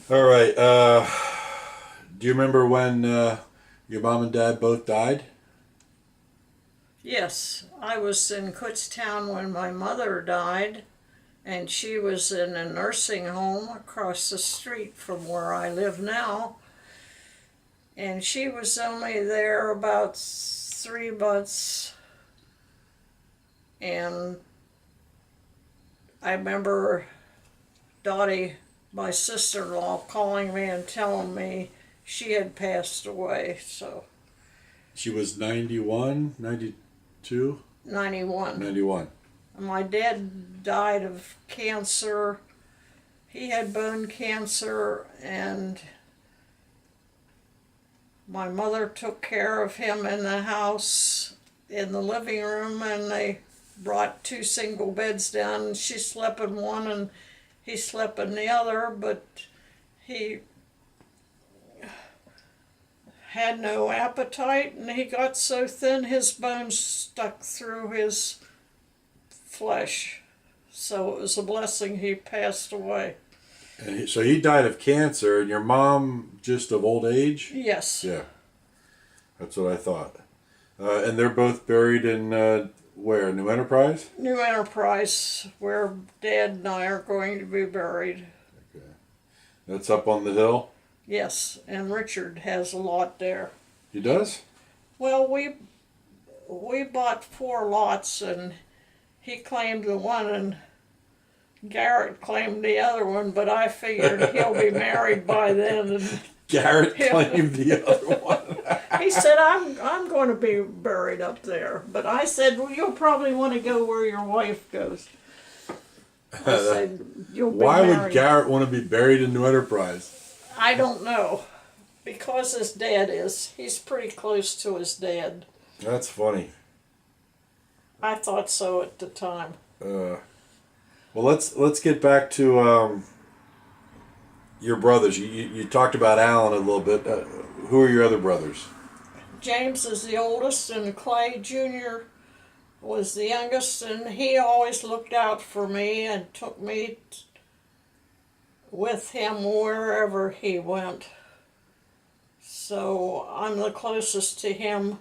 All right. Do you remember when your mom and dad both died? Yes, I was in Kutztown when my mother died, and she was in a nursing home across the street from where I live now. And she was only there about 3 months. And I remember Dottie, my sister in law, calling me and telling me she had passed away. So, She was 91, 92, 91. 91. My dad died of cancer. He had bone cancer, and my mother took care of him in the house in the living room, and they brought two single beds down. She slept in one, and he slept in the other, but he had no appetite, and he got so thin his bones stuck through his flesh. So it was a blessing he passed away. So he died of cancer, and your mom just of old age? Yes. Yeah, that's what I thought. And they're both buried in where? New Enterprise? New Enterprise, where Dad and I are going to be buried. Okay. That's up on the hill? Yes, and Richard has a lot there. He does? Well, we bought 4 lots, and he claimed the one, and Garrett claimed the other one. But I figured he'll be married by then, and Garrett claimed the other one. he said, I'm going to be buried up there. But I said, well, you'll probably want to go where your wife goes. I said, you'll be Why married. would Garrett want to be buried in New Enterprise? I don't know. Because his dad is. He's pretty close to his dad. That's funny. I thought so at the time. Well, let's get back to your brothers. You talked about Alan a little bit. Who are your other brothers? James is the oldest, and Clay Jr. was the youngest, and he always looked out for me and took me with him wherever he went. So I'm the closest to him.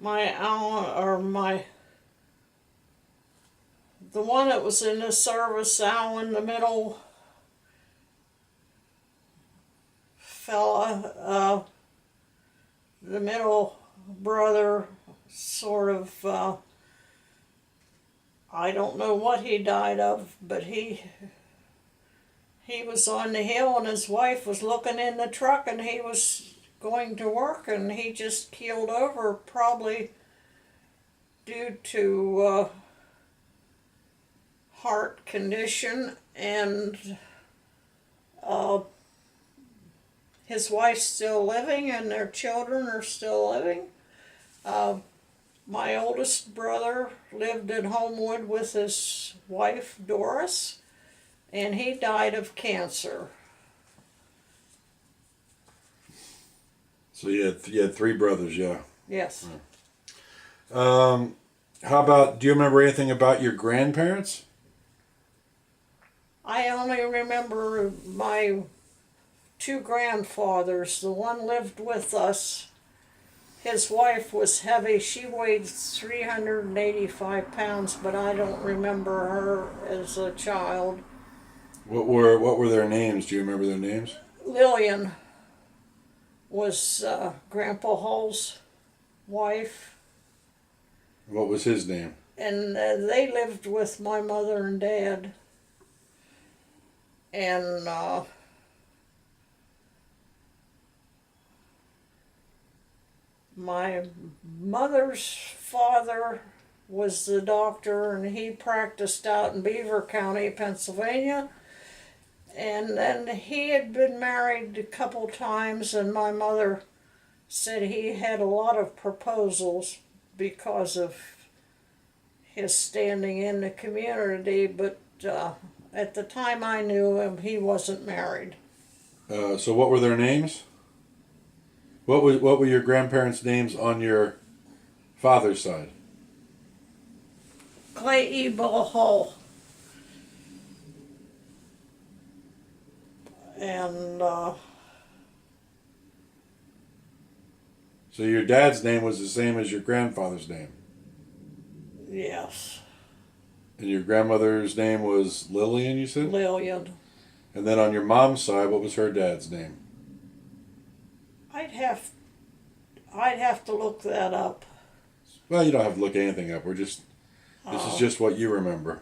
The one that was in the service, Alan, the middle fella, the middle brother, sort of, I don't know what he died of, but he was on the hill, and his wife was looking in the truck, and he was going to work, and he just keeled over, probably due to heart condition, and his wife's still living, and their children are still living. My oldest brother lived in Homewood with his wife, Doris, and he died of cancer. So you had three brothers, yeah. Yes. How about? Do you remember anything about your grandparents? I only remember my two grandfathers. The one lived with us. His wife was heavy. She weighed 385 pounds, but I don't remember her as a child. What were their names? Do you remember their names? Lillian was Grandpa Hull's wife, What was his name? and they lived with my mother and dad. And my mother's father was the doctor, and he practiced out in Beaver County, Pennsylvania. And then he had been married a couple times, and my mother said he had a lot of proposals because of his standing in the community, but at the time I knew him, he wasn't married. So what were their names? What were your grandparents' names on your father's side? Clay E. Bull Hull. And So your dad's name was the same as your grandfather's name. yes, And your grandmother's name was Lillian, you said? Lillian. And then on your mom's side, what was her dad's name? I'd have I'd have to look that up. Well, you don't have to look anything up. This is just what you remember.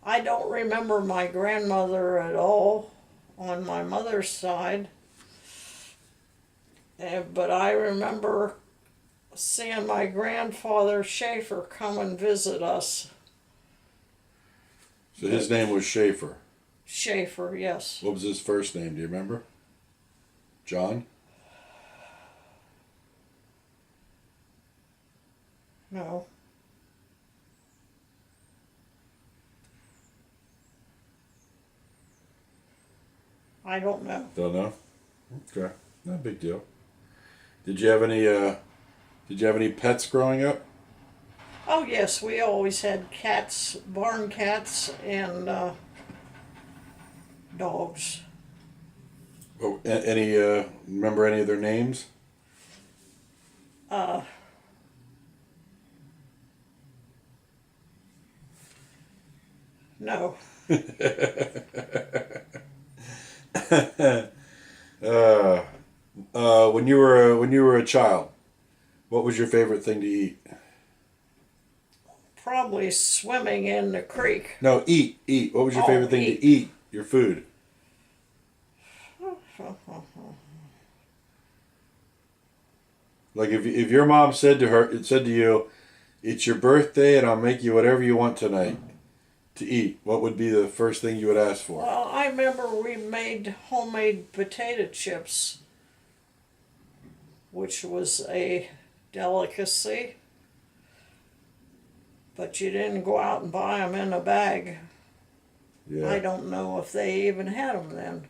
I don't remember my grandmother at all on my mother's side. But I remember seeing my grandfather Schaefer come and visit us. So his name was Schaefer. Schaefer, yes. What was his first name? Do you remember? John? No. I don't know. Don't know. Okay, not a big deal. Did you have any pets growing up? Oh yes, we always had cats, barn cats, and dogs. Oh, any remember any of their names? No. When you were a child, what was your favorite thing to eat? Probably swimming in the creek. No, eat. What was your Oh, favorite thing eat. to eat? Your food. Like if your mom said to you, "It's your birthday and I'll make you whatever you want tonight to eat," what would be the first thing you would ask for? Well, I remember we made homemade potato chips, which was a delicacy. But you didn't go out and buy them in a bag. Yeah. I don't know if they even had them then.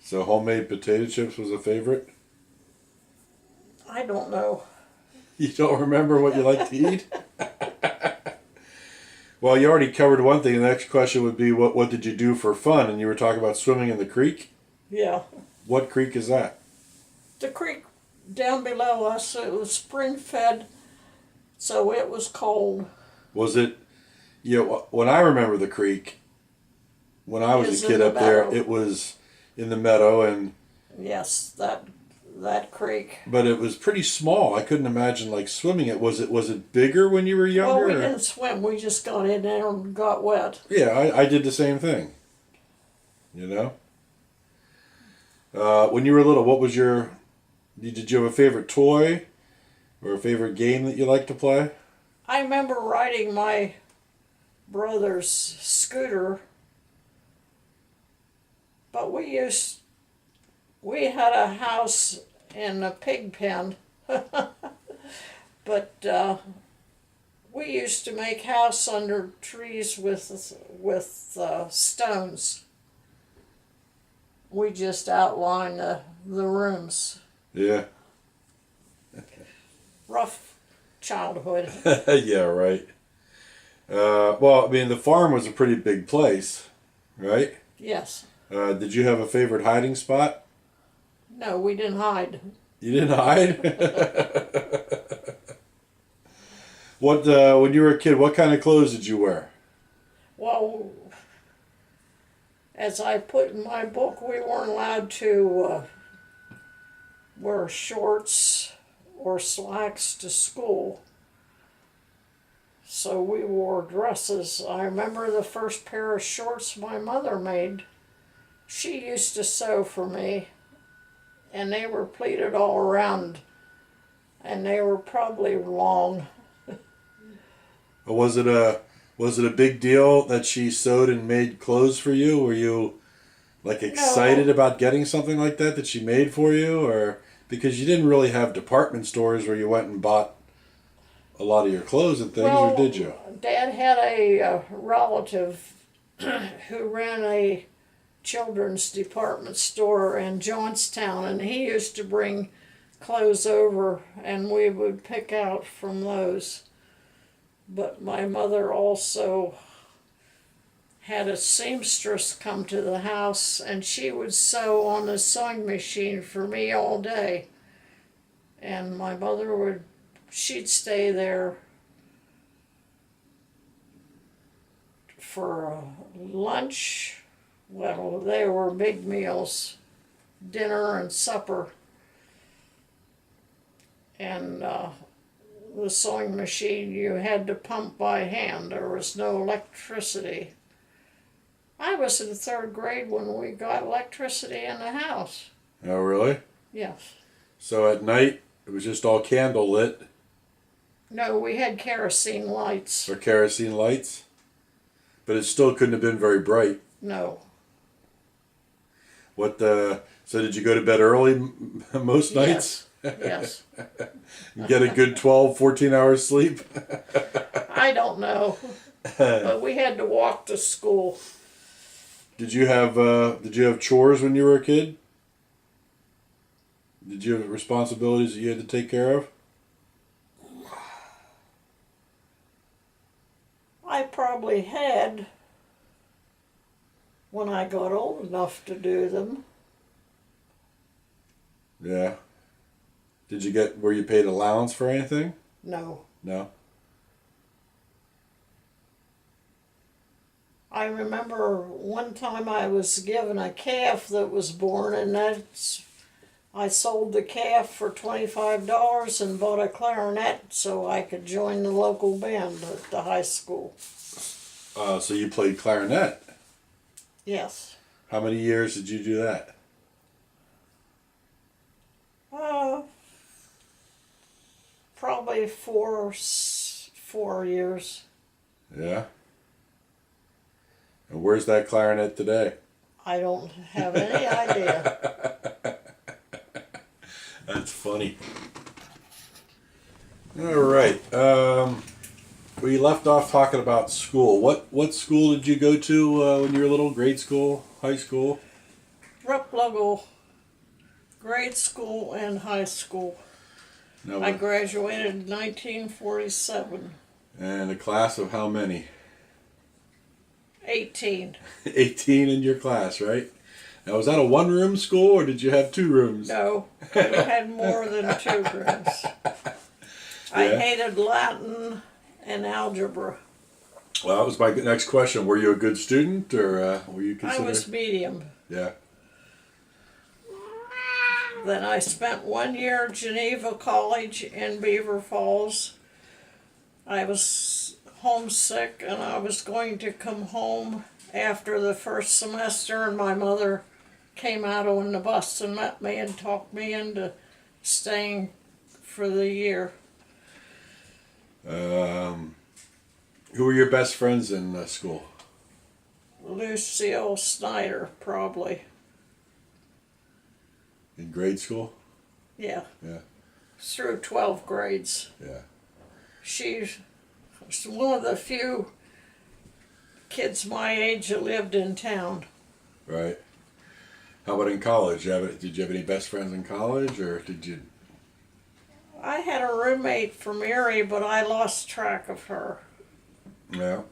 So homemade potato chips was a favorite? I don't know. You don't remember what you like to eat? Well, you already covered one thing. The next question would be, what did you do for fun? And you were talking about swimming in the creek? Yeah. What creek is that? The creek down below us, it was spring fed, so it was cold. Was it, when I remember the creek, when I was It's a kid in the up there, meadow. it was in the meadow, Yes, that creek. but it was pretty small. I couldn't imagine like swimming it. Was it bigger when you were younger? Well, we or- didn't swim. We just got in there and got wet. Yeah, I did the same thing. You know? When you were little, did you have a favorite toy or a favorite game that you liked to play? I remember riding my brother's scooter, but we had a house in a pig pen, but we used to make house under trees with stones. We just outlined the rooms. Yeah. Rough childhood. Yeah, right. Well, I mean, the farm was a pretty big place, right? Yes. Did you have a favorite hiding spot? No, we didn't hide. You didn't hide? When you were a kid, what kind of clothes did you wear? Well, as I put in my book, we weren't allowed to wear shorts or slacks to school. So we wore dresses. I remember the first pair of shorts my mother made. She used to sew for me, and they were pleated all around, and they were probably long. Was it a big deal that she sewed and made clothes for you? Were you like excited No. about getting something like that she made for you, or because you didn't really have department stores where you went and bought a lot of your clothes and things, Well, or did you? Dad had a relative who ran a children's department store in Johnstown, and he used to bring clothes over, and we would pick out from those. But my mother also had a seamstress come to the house, and she would sew on the sewing machine for me all day. And my mother she'd stay there for lunch. Well, they were big meals, dinner and supper. And the sewing machine you had to pump by hand. There was no electricity. I was in third grade when we got electricity in the house. Oh, really? Yes. So at night, it was just all candle lit? No, we had kerosene lights. Or kerosene lights? But it still couldn't have been very bright. No. So did you go to bed early most nights? Yes. Get a good 12, 14 hours sleep? I don't know. But we had to walk to school. Did you have chores when you were a kid? Did you have responsibilities that you had to take care of? I probably had when I got old enough to do them. Yeah. Were you paid allowance for anything? No. No? I remember one time I was given a calf that was born, and I sold the calf for $25 and bought a clarinet so I could join the local band at the high school. So you played clarinet? Yes. How many years did you do that? Probably four years. Yeah. And where's that clarinet today? I don't have any idea. That's funny. All right. We left off talking about school. What school did you go to when you were little? Grade school? High school? Replogle, grade school and high school. No, I graduated in 1947. and a class of how many? 18. 18 in your class, right? Now, was that a one-room school, or did you have 2 rooms? No, we had more than 2 rooms. I hated Latin and algebra. Well, that was my next question. Were you a good student, or were you considered? I was medium. Yeah. Then I spent 1 year at Geneva College in Beaver Falls. I was homesick, and I was going to come home after the first semester, and my mother came out on the bus and met me and talked me into staying for the year. Who were your best friends in school? Lucille Snyder, probably. In grade school? Yeah. Yeah. Through 12 grades. Yeah. She's one of the few kids my age that lived in town. Right. How about in college? Did you have any best friends in college, or did you? I had a roommate from Erie, but I lost track of her. Yeah.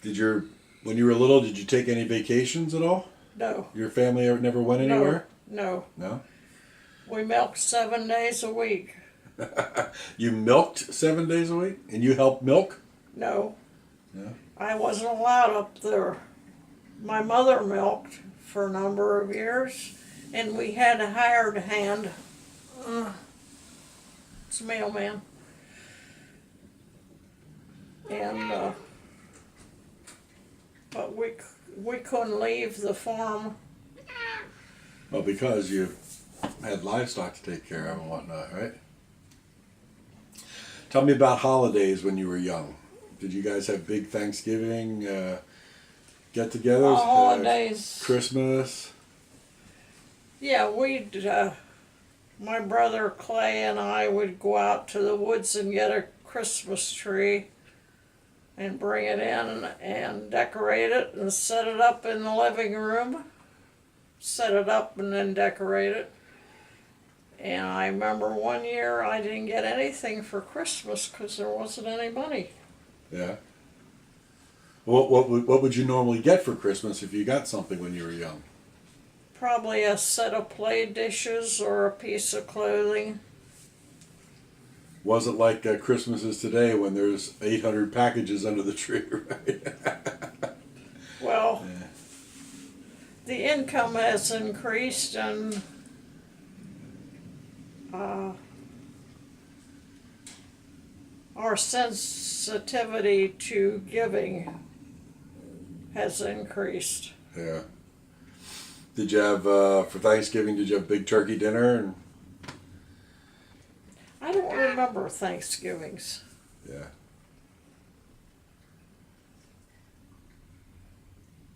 When you were little, did you take any vacations at all? No. Your family never went anywhere? No. No? We milked 7 days a week. You milked 7 days a week? And you helped milk? No. No? I wasn't allowed up there. My mother milked for a number of years, and we had a hired hand. It's a mailman. And, but we couldn't leave the farm. Well, because you had livestock to take care of and whatnot, right? Tell me about holidays when you were young. Did you guys have big Thanksgiving get-togethers? Holidays. Christmas? Yeah, my brother Clay and I would go out to the woods and get a Christmas tree and bring it in and decorate it and set it up in the living room. Set it up and then decorate it. And I remember one year I didn't get anything for Christmas because there wasn't any money. Yeah. What would you normally get for Christmas if you got something when you were young? Probably a set of play dishes or a piece of clothing. Was it like Christmas is today when there's 800 packages under the tree, right? Well, Yeah. the income has increased and our sensitivity to giving has increased. Yeah. Did you have, for Thanksgiving, did you have big turkey dinner? And I don't remember Thanksgivings. yeah.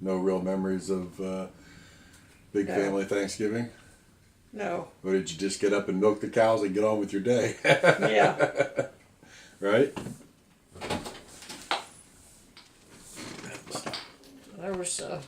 No real memories of big No. family Thanksgiving? No. Or did you just get up and milk the cows and get on with your day? Yeah. Right? There was a